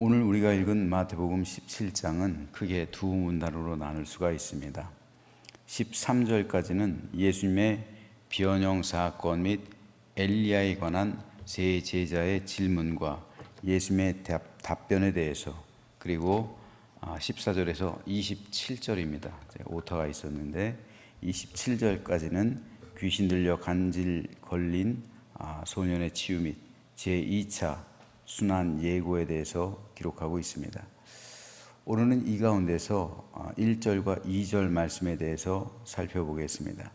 오늘 우리가 읽은 마태복음 17장은 크게 두 문단으로 나눌 수가 있습니다. 13절까지는 예수님의 변형 사건 및 엘리야에 관한 세 제자의 질문과 예수님의 답변에 대해서, 그리고 14절에서 27절입니다. 오타가 있었는데 27절까지는 귀신 들려 간질 걸린 소년의 치유 및 제2차 순환 예고에 대해서 기록하고 있습니다. 오늘은 이 가운데서 1절과 2절 말씀에 대해서 살펴보겠습니다.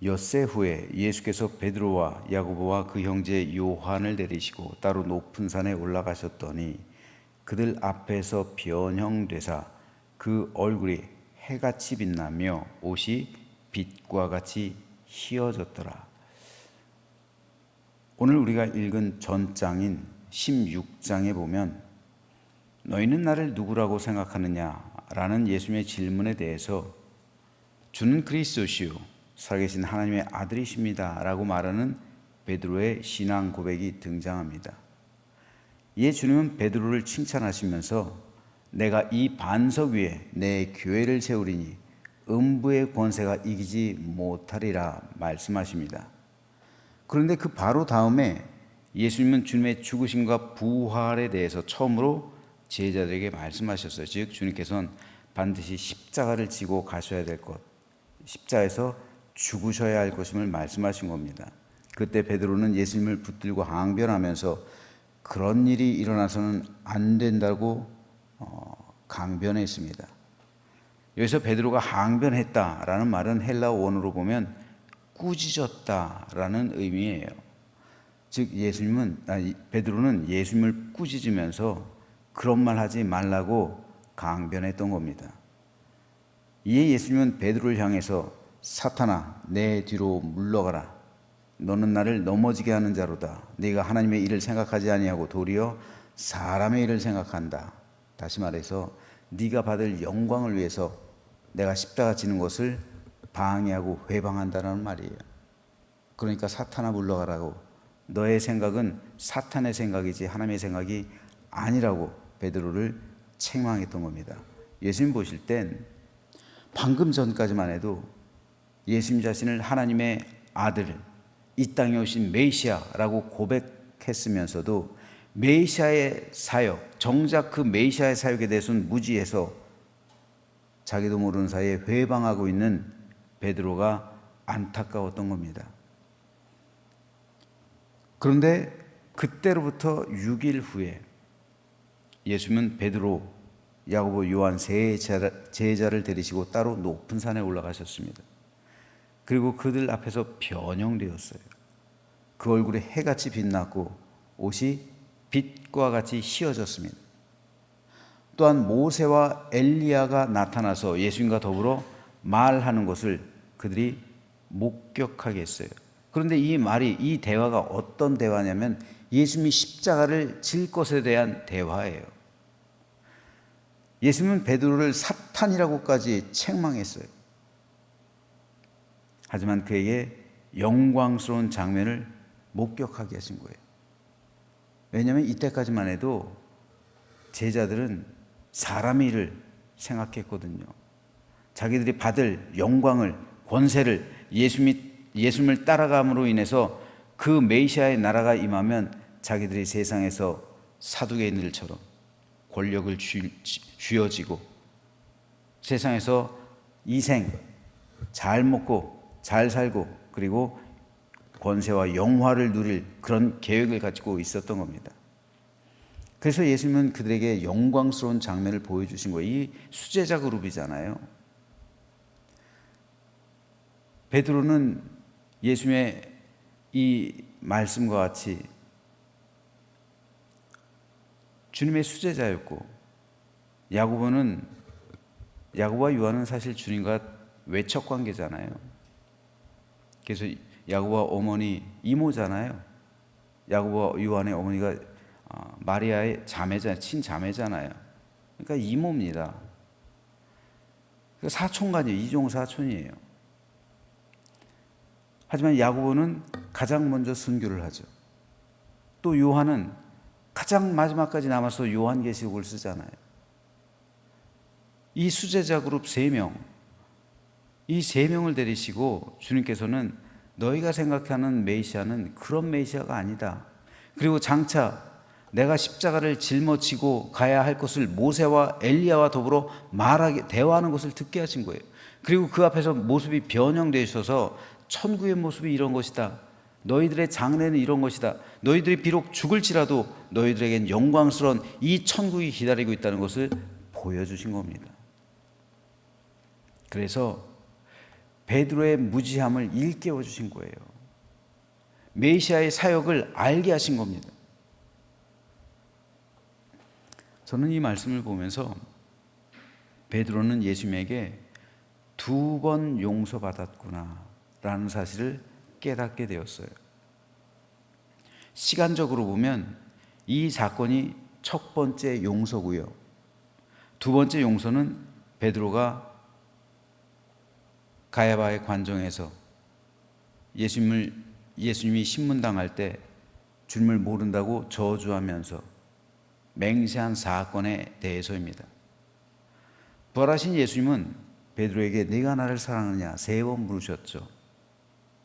엿새 후에 예수께서 베드로와 야고보와 그 형제 요한을 데리시고 따로 높은 산에 올라가셨더니 그들 앞에서 변형되사 그 얼굴이 해같이 빛나며 옷이 빛과 같이 희어졌더라. 오늘 우리가 읽은 전장인 16장에 보면 너희는 나를 누구라고 생각하느냐라는 예수님의 질문에 대해서 주는 그리스도시요 살아계신 하나님의 아들이십니다 라고 말하는 베드로의 신앙 고백이 등장합니다. 이에 주님은 베드로를 칭찬하시면서 내가 이 반석 위에 내 교회를 세우리니 음부의 권세가 이기지 못하리라 말씀하십니다. 그런데 그 바로 다음에 예수님은 주님의 죽으심과 부활에 대해서 처음으로 제자들에게 말씀하셨어요. 즉 주님께서는 반드시 십자가를 지고 가셔야 될 것, 십자가에서 죽으셔야 할 것임을 말씀하신 겁니다. 그때 베드로는 예수님을 붙들고 항변하면서 그런 일이 일어나서는 안 된다고 강변했습니다. 여기서 베드로가 항변했다라는 말은 헬라어 원어로 보면 꾸짖었다라는 의미예요. 즉 베드로는 예수님을 꾸짖으면서 그런 말 하지 말라고 강변했던 겁니다. 이에 예수님은 베드로를 향해서 사탄아 내 뒤로 물러가라. 너는 나를 넘어지게 하는 자로다. 네가 하나님의 일을 생각하지 아니하고 도리어 사람의 일을 생각한다. 다시 말해서 네가 받을 영광을 위해서 내가 십자가 지는 것을 방해하고 회방한다는 말이에요. 그러니까 사탄아 물러가라고, 너의 생각은 사탄의 생각이지 하나님의 생각이 아니라고 베드로를 책망했던 겁니다. 예수님 보실 땐 방금 전까지만 해도 예수님 자신을 하나님의 아들, 이 땅에 오신 메시아라고 고백했으면서도 메시아의 사역, 정작 그 메시아의 사역에 대해서는 무지해서 자기도 모르는 사이에 회방하고 있는 베드로가 안타까웠던 겁니다. 그런데 그때로부터 6일 후에 예수님은 베드로, 야고보, 요한 세 제자를 데리시고 따로 높은 산에 올라가셨습니다. 그리고 그들 앞에서 변형되었어요. 그 얼굴에 해같이 빛났고 옷이 빛과 같이 희어졌습니다. 또한 모세와 엘리야가 나타나서 예수님과 더불어 말하는 것을 그들이 목격하게 했어요. 그런데 이 대화가 어떤 대화냐면 예수님이 십자가를 질 것에 대한 대화예요. 예수님은 베드로를 사탄이라고까지 책망했어요. 하지만 그에게 영광스러운 장면을 목격하게 하신 거예요. 왜냐하면 이때까지만 해도 제자들은 사람의 일을 생각했거든요. 자기들이 받을 영광을, 권세를, 예수님을 따라감으로 인해서 그 메시아의 나라가 임하면 자기들이 세상에서 사두개인들처럼 권력을 쥐어지고 세상에서 이 생 잘 먹고 잘 살고 그리고 권세와 영화를 누릴 그런 계획을 가지고 있었던 겁니다. 그래서 예수님은 그들에게 영광스러운 장면을 보여주신 거예요. 이 수제자 그룹이잖아요. 베드로는 예수님의 이 말씀과 같이 주님의 수제자였고, 야고보와 요한은 사실 주님과 외척 관계잖아요. 그래서 야고보와 어머니 이모잖아요. 야고보와 요한의 어머니가 마리아의 자매잖아요. 친자매잖아요. 그러니까 이모입니다. 사촌간이에요. 이종 사촌이에요. 하지만 야고보는 가장 먼저 순교를 하죠. 또 요한은 가장 마지막까지 남아서 요한계시록을 쓰잖아요. 이 수제자 그룹 3명, 이 3명을 데리시고 주님께서는 너희가 생각하는 메시아는 그런 메시아가 아니다. 그리고 장차 내가 십자가를 짊어지고 가야 할 것을 모세와 엘리야와 더불어 대화하는 것을 듣게 하신 거예요. 그리고 그 앞에서 모습이 변형되셔서 천국의 모습이 이런 것이다. 너희들의 장래는 이런 것이다. 너희들이 비록 죽을지라도 너희들에겐 영광스러운 이 천국이 기다리고 있다는 것을 보여주신 겁니다. 그래서 베드로의 무지함을 일깨워 주신 거예요. 메시아의 사역을 알게 하신 겁니다. 저는 이 말씀을 보면서 베드로는 예수님에게 2번 용서받았구나 라는 사실을 깨닫게 되었어요. 시간적으로 보면 이 사건이 첫 번째 용서고요. 두 번째 용서는 베드로가 가야바의 관정에서 예수님이 신문당할 때 주님을 모른다고 저주하면서 맹세한 사건에 대해서입니다. 부활하신 예수님은 베드로에게 네가 나를 사랑하느냐 3번 물으셨죠.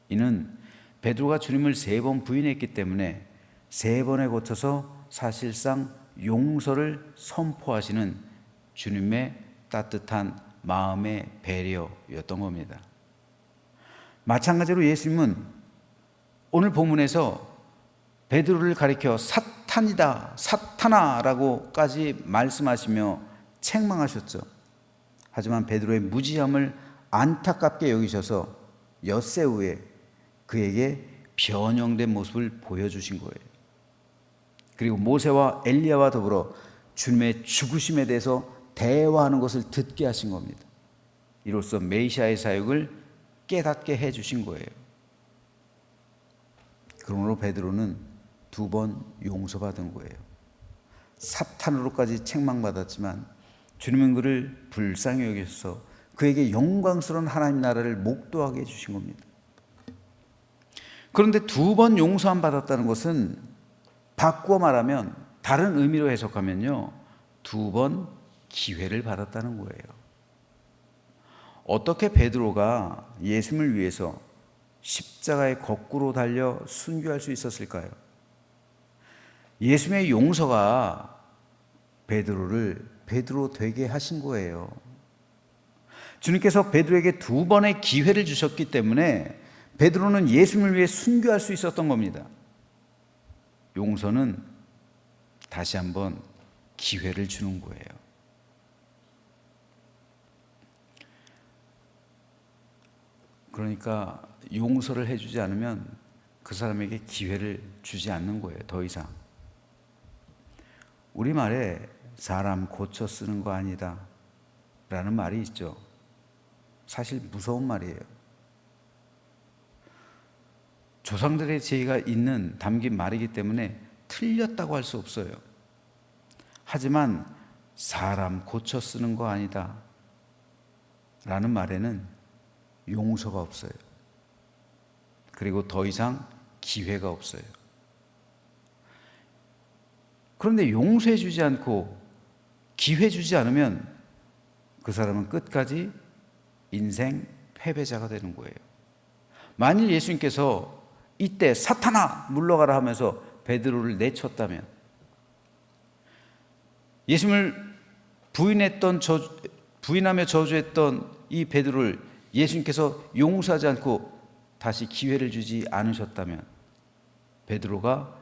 이는 베드로가 주님을 3번 부인했기 때문에 3번에 거쳐서 사실상 용서를 선포하시는 주님의 따뜻한 마음의 배려였던 겁니다. 마찬가지로 예수님은 오늘 본문에서 베드로를 가리켜 사탄이다, 사탄아라고까지 말씀하시며 책망하셨죠. 하지만 베드로의 무지함을 안타깝게 여기셔서 엿새 후에 그에게 변형된 모습을 보여주신 거예요. 그리고 모세와 엘리야와 더불어 주님의 죽으심에 대해서 대화하는 것을 듣게 하신 겁니다. 이로써 메시아의 사역을 깨닫게 해주신 거예요. 그러므로 베드로는 2번 용서받은 거예요. 사탄으로까지 책망받았지만 주님은 그를 불쌍히 여기셔서 그에게 영광스러운 하나님 나라를 목도하게 해주신 겁니다. 그런데 2번 용서함 받았다는 것은 바꾸어 말하면, 다른 의미로 해석하면요, 2번 기회를 받았다는 거예요. 어떻게 베드로가 예수님을 위해서 십자가에 거꾸로 달려 순교할 수 있었을까요? 예수님의 용서가 베드로를 베드로 되게 하신 거예요. 주님께서 베드로에게 2번의 기회를 주셨기 때문에 베드로는 예수님을 위해 순교할 수 있었던 겁니다. 용서는 다시 한번 기회를 주는 거예요. 그러니까 용서를 해주지 않으면 그 사람에게 기회를 주지 않는 거예요. 더 이상. 우리말에 사람 고쳐 쓰는 거 아니다 라는 말이 있죠. 사실 무서운 말이에요. 조상들의 지혜가 담긴 말이기 때문에 틀렸다고 할 수 없어요. 하지만 사람 고쳐 쓰는 거 아니다 라는 말에는 용서가 없어요. 그리고 더 이상 기회가 없어요. 그런데 용서해 주지 않고 기회 주지 않으면 그 사람은 끝까지 인생 패배자가 되는 거예요. 만일 예수님께서 이때 사탄아 물러가라 하면서 베드로를 내쳤다면, 예수님을 부인하며 저주했던 이 베드로를 예수님께서 용서하지 않고 다시 기회를 주지 않으셨다면 베드로가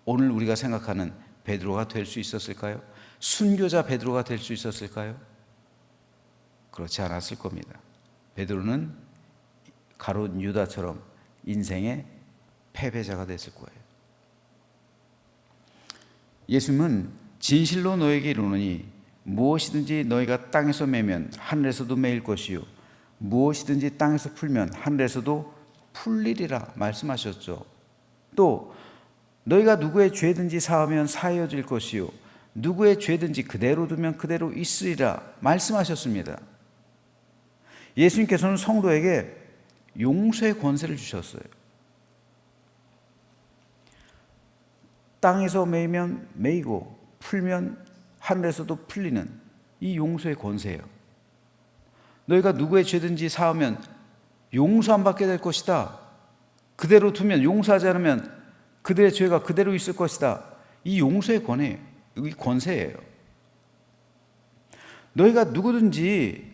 오늘 우리가 생각하는 베드로가 될 수 있었을까요? 순교자 베드로가 될 수 있었을까요? 그렇지 않았을 겁니다. 베드로는 가룟 유다처럼 인생의 패배자가 됐을 거예요. 예수님은 진실로 너에게 이르노니 무엇이든지 너희가 땅에서 매면 하늘에서도 매일 것이요 무엇이든지 땅에서 풀면 하늘에서도 풀리리라 말씀하셨죠. 또 너희가 누구의 죄든지 사하면 사하여질 것이요 누구의 죄든지 그대로 두면 그대로 있으리라 말씀하셨습니다. 예수님께서는 성도에게 용서의 권세를 주셨어요. 땅에서 매이면 매이고 풀면 하늘에서도 풀리는 이 용서의 권세예요. 너희가 누구의 죄든지 사하면 용서 안 받게 될 것이다. 그대로 두면, 용서하지 않으면 그들의 죄가 그대로 있을 것이다. 이 용서의 권해예요. 이 권세예요. 너희가 누구든지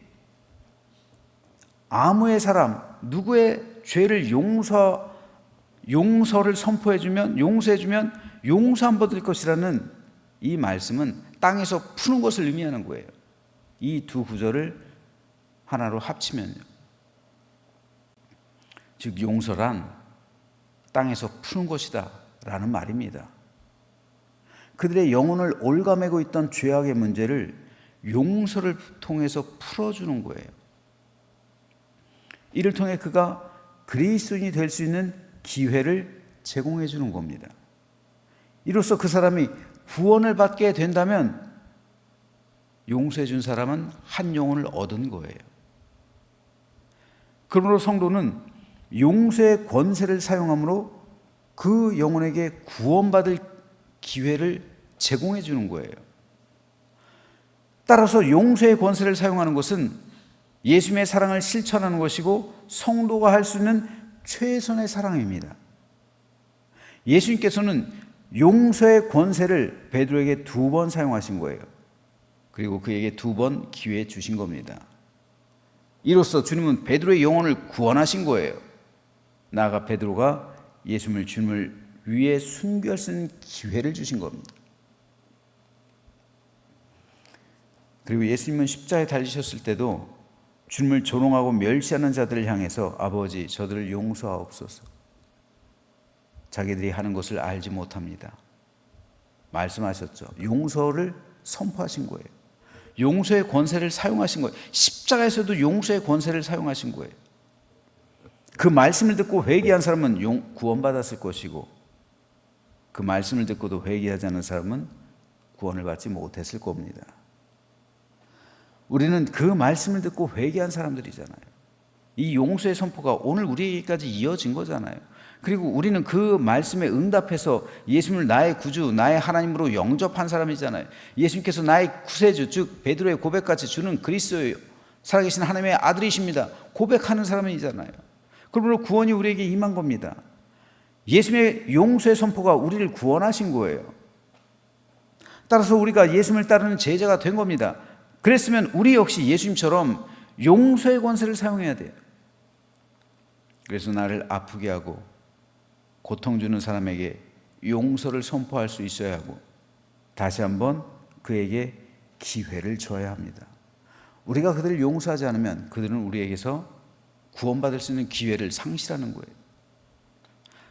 아무의 사람, 누구의 죄를 용서를 선포해주면, 용서해주면 용서 안 받을 것이라는 이 말씀은 땅에서 푸는 것을 의미하는 거예요. 이 두 구절을 하나로 합치면요. 즉 용서란 땅에서 푸는 것이다 라는 말입니다. 그들의 영혼을 올가매고 있던 죄악의 문제를 용서를 통해서 풀어주는 거예요. 이를 통해 그가 그리스도인이 될 수 있는 기회를 제공해 주는 겁니다. 이로써 그 사람이 구원을 받게 된다면 용서해 준 사람은 한 영혼을 얻은 거예요. 그러므로 성도는 용서의 권세를 사용함으로 그 영혼에게 구원받을 기회를 제공해 주는 거예요. 따라서 용서의 권세를 사용하는 것은 예수님의 사랑을 실천하는 것이고 성도가 할 수 있는 최선의 사랑입니다. 예수님께서는 용서의 권세를 베드로에게 2번 사용하신 거예요. 그리고 그에게 2번 기회 주신 겁니다. 이로써 주님은 베드로의 영혼을 구원하신 거예요. 나아가 베드로가 예수님을 주님을 위해 순교할 수 있는 기회를 주신 겁니다. 그리고 예수님은 십자가에 달리셨을 때도 주님을 조롱하고 멸시하는 자들을 향해서 아버지 저들을 용서하옵소서. 자기들이 하는 것을 알지 못합니다. 말씀하셨죠. 용서를 선포하신 거예요. 용서의 권세를 사용하신 거예요. 십자가에서도 용서의 권세를 사용하신 거예요. 그 말씀을 듣고 회개한 사람은 구원받았을 것이고 그 말씀을 듣고도 회개하지 않은 사람은 구원을 받지 못했을 겁니다. 우리는 그 말씀을 듣고 회개한 사람들이잖아요. 이 용서의 선포가 오늘 우리에게까지 이어진 거잖아요. 그리고 우리는 그 말씀에 응답해서 예수님을 나의 구주, 나의 하나님으로 영접한 사람이잖아요. 예수님께서 나의 구세주, 즉 베드로의 고백같이 주는 그리스도예요. 살아계신 하나님의 아들이십니다. 고백하는 사람이잖아요. 그러므로 구원이 우리에게 임한 겁니다. 예수님의 용서의 선포가 우리를 구원하신 거예요. 따라서 우리가 예수님을 따르는 제자가 된 겁니다. 그랬으면 우리 역시 예수님처럼 용서의 권세를 사용해야 돼요. 그래서 나를 아프게 하고 고통 주는 사람에게 용서를 선포할 수 있어야 하고 다시 한번 그에게 기회를 줘야 합니다. 우리가 그들을 용서하지 않으면 그들은 우리에게서 구원받을 수 있는 기회를 상실하는 거예요.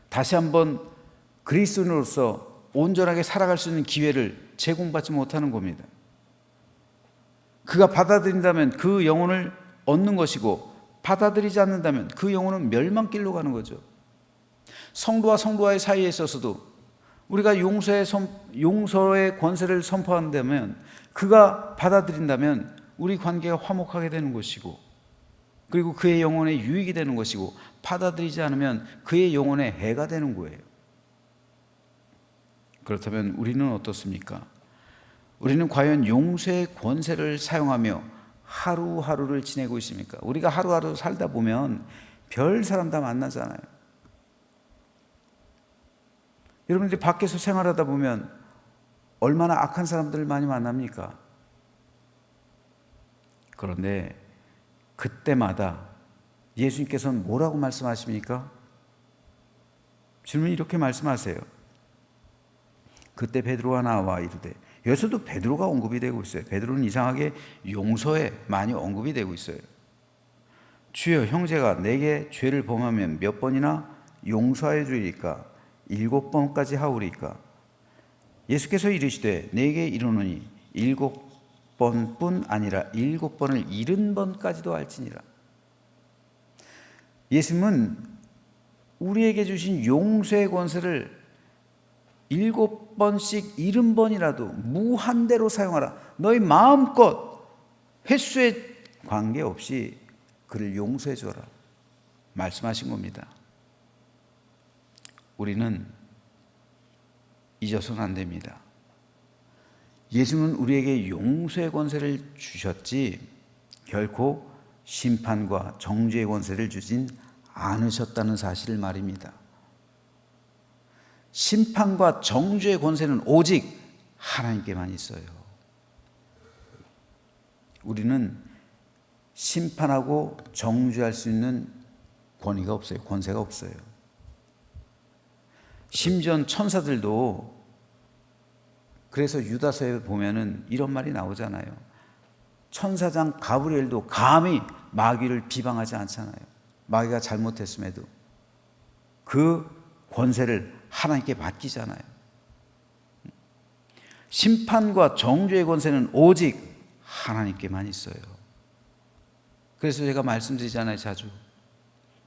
다시 한번 그리스도인으로서 온전하게 살아갈 수 있는 기회를 제공받지 못하는 겁니다. 그가 받아들인다면 그 영혼을 얻는 것이고 받아들이지 않는다면 그 영혼은 멸망길로 가는 거죠. 성도와 성도와의 사이에 있어서도 우리가 용서의 권세를 선포한다면 그가 받아들인다면 우리 관계가 화목하게 되는 것이고 그리고 그의 영혼에 유익이 되는 것이고 받아들이지 않으면 그의 영혼에 해가 되는 거예요. 그렇다면 우리는 어떻습니까? 우리는 과연 용서의 권세를 사용하며 하루하루를 지내고 있습니까? 우리가 하루하루 살다 보면 별 사람 다 만나잖아요. 여러분들이 밖에서 생활하다 보면 얼마나 악한 사람들을 많이 만납니까? 그런데 그때마다 예수님께서는 뭐라고 말씀하십니까? 주님은 이렇게 말씀하세요. 그때 베드로가 나와 이르되, 여기서도 베드로가 언급이 되고 있어요. 베드로는 이상하게 용서에 많이 언급이 되고 있어요. 주여, 형제가 내게 죄를 범하면 몇 번이나 용서하여 주리까? 7번까지 하오리까? 예수께서 이르시되 내게 이르노니 7번뿐 아니라 7번을 70번까지도 할지니라. 예수님은 우리에게 주신 용서의 권세를 7번씩 70번이라도 무한대로 사용하라. 너희 마음껏 횟수에 관계없이 그를 용서해 줘라 말씀하신 겁니다. 우리는 잊어서는 안 됩니다. 예수는 우리에게 용서의 권세를 주셨지 결코 심판과 정죄의 권세를 주진 않으셨다는 사실을 말입니다. 심판과 정죄의 권세는 오직 하나님께만 있어요. 우리는 심판하고 정죄할 수 있는 권위가 없어요. 권세가 없어요. 심지어 천사들도, 그래서 유다서에 보면은 이런 말이 나오잖아요. 천사장 가브리엘도 감히 마귀를 비방하지 않잖아요. 마귀가 잘못했음에도 그 권세를 하나님께 맡기잖아요. 심판과 정죄의 권세는 오직 하나님께만 있어요. 그래서 제가 말씀드리잖아요. 자주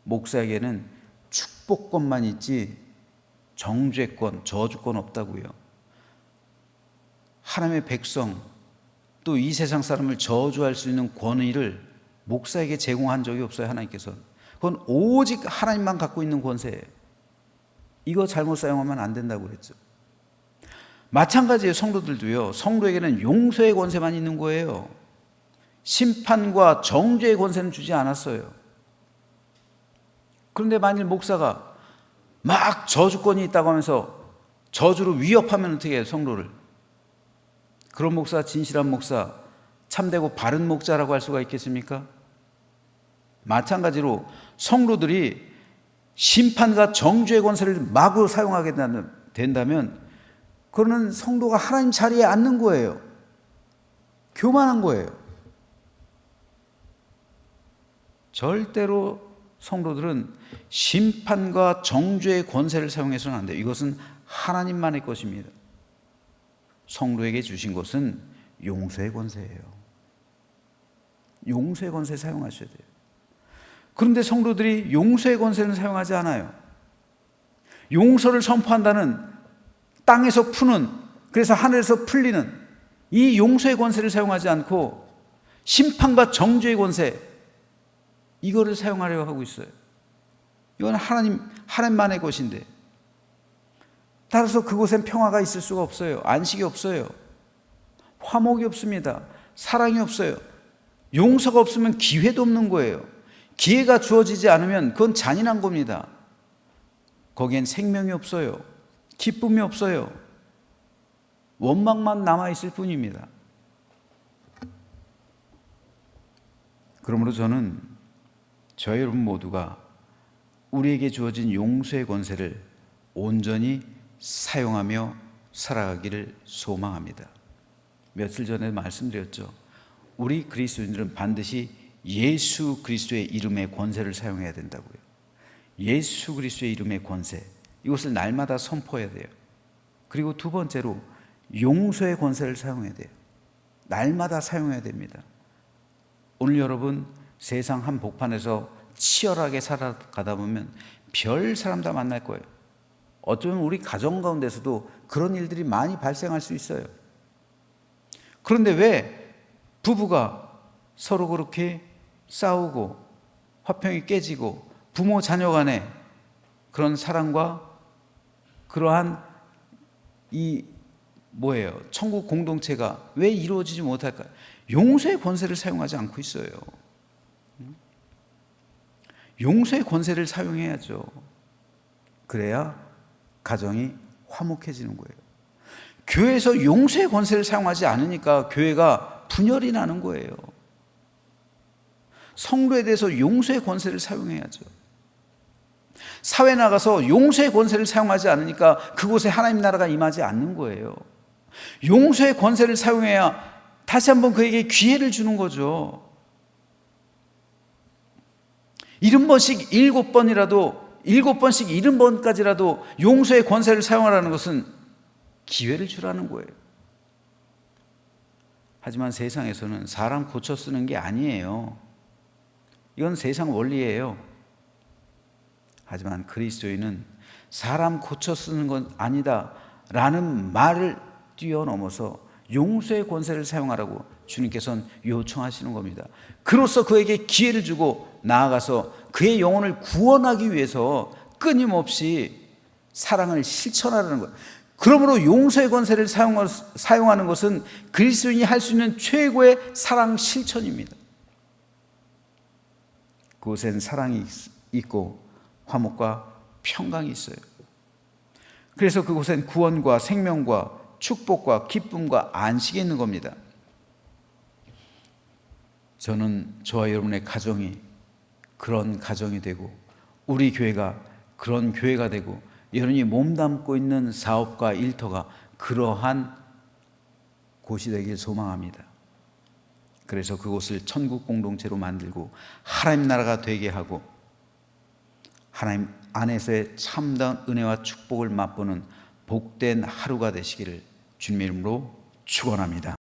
목사에게는 축복권만 있지 정죄권, 저주권 없다고요. 하나님의 백성, 또 이 세상 사람을 저주할 수 있는 권위를 목사에게 제공한 적이 없어요. 하나님께서는. 그건 오직 하나님만 갖고 있는 권세예요. 이거 잘못 사용하면 안 된다고 그랬죠. 마찬가지예요. 성도들도요. 성도에게는 용서의 권세만 있는 거예요. 심판과 정죄의 권세는 주지 않았어요. 그런데 만일 목사가 막 저주권이 있다고 하면서 저주로 위협하면 어떻게 해요? 성도를. 그런 목사, 진실한 목사, 참되고 바른 목자라고 할 수가 있겠습니까? 마찬가지로 성도들이 심판과 정죄의 권세를 마구 사용하게 된다면 그거는 성도가 하나님 자리에 앉는 거예요. 교만한 거예요. 절대로 성도들은 심판과 정죄의 권세를 사용해서는 안 돼요. 이것은 하나님만의 것입니다. 성도에게 주신 것은 용서의 권세예요. 용서의 권세 사용하셔야 돼요. 그런데 성도들이 용서의 권세는 사용하지 않아요. 용서를 선포한다는 땅에서 푸는, 그래서 하늘에서 풀리는 이 용서의 권세를 사용하지 않고 심판과 정죄의 권세, 이거를 사용하려고 하고 있어요. 이건 하나님만의 것인데, 따라서 그곳엔 평화가 있을 수가 없어요. 안식이 없어요. 화목이 없습니다. 사랑이 없어요. 용서가 없으면 기회도 없는 거예요. 기회가 주어지지 않으면 그건 잔인한 겁니다. 거기엔 생명이 없어요. 기쁨이 없어요. 원망만 남아있을 뿐입니다. 그러므로 저는 저희 여러분 모두가 우리에게 주어진 용서의 권세를 온전히 사용하며 살아가기를 소망합니다. 며칠 전에 말씀드렸죠. 우리 그리스도인들은 반드시 예수 그리스도의 이름의 권세를 사용해야 된다고요. 예수 그리스도의 이름의 권세, 이것을 날마다 선포해야 돼요. 그리고 두 번째로 용서의 권세를 사용해야 돼요. 날마다 사용해야 됩니다. 오늘 여러분 세상 한복판에서 치열하게 살아가다 보면 별 사람 다 만날 거예요. 어쩌면 우리 가정 가운데서도 그런 일들이 많이 발생할 수 있어요. 그런데 왜 부부가 서로 그렇게 싸우고 화평이 깨지고 부모 자녀 간에 그런 사랑과 그러한 천국 공동체가 왜 이루어지지 못할까요? 용서의 권세를 사용하지 않고 있어요. 용서의 권세를 사용해야죠. 그래야 가정이 화목해지는 거예요. 교회에서 용서의 권세를 사용하지 않으니까 교회가 분열이 나는 거예요. 성도에 대해서 용서의 권세를 사용해야죠. 사회 나가서 용서의 권세를 사용하지 않으니까 그곳에 하나님 나라가 임하지 않는 거예요. 용서의 권세를 사용해야 다시 한번 그에게 기회를 주는 거죠. 70번씩 7번이라도 7번씩 70번까지라도 용서의 권세를 사용하라는 것은 기회를 주라는 거예요. 하지만 세상에서는 사람 고쳐 쓰는 게 아니에요. 이건 세상 원리예요. 하지만 그리스도인은 사람 고쳐 쓰는 건 아니다 라는 말을 뛰어넘어서 용서의 권세를 사용하라고 주님께서는 요청하시는 겁니다. 그로써 그에게 기회를 주고 나아가서 그의 영혼을 구원하기 위해서 끊임없이 사랑을 실천하라는 거예요. 그러므로 용서의 권세를 사용하는 것은 그리스도인이 할 수 있는 최고의 사랑 실천입니다. 그곳엔 사랑이 있고 화목과 평강이 있어요. 그래서 그곳엔 구원과 생명과 축복과 기쁨과 안식이 있는 겁니다. 저는 저와 여러분의 가정이 그런 가정이 되고 우리 교회가 그런 교회가 되고 여러분이 몸담고 있는 사업과 일터가 그러한 곳이 되길 소망합니다. 그래서 그곳을 천국 공동체로 만들고 하나님 나라가 되게 하고 하나님 안에서의 참다운 은혜와 축복을 맛보는 복된 하루가 되시기를 주님의 이름으로 축원합니다.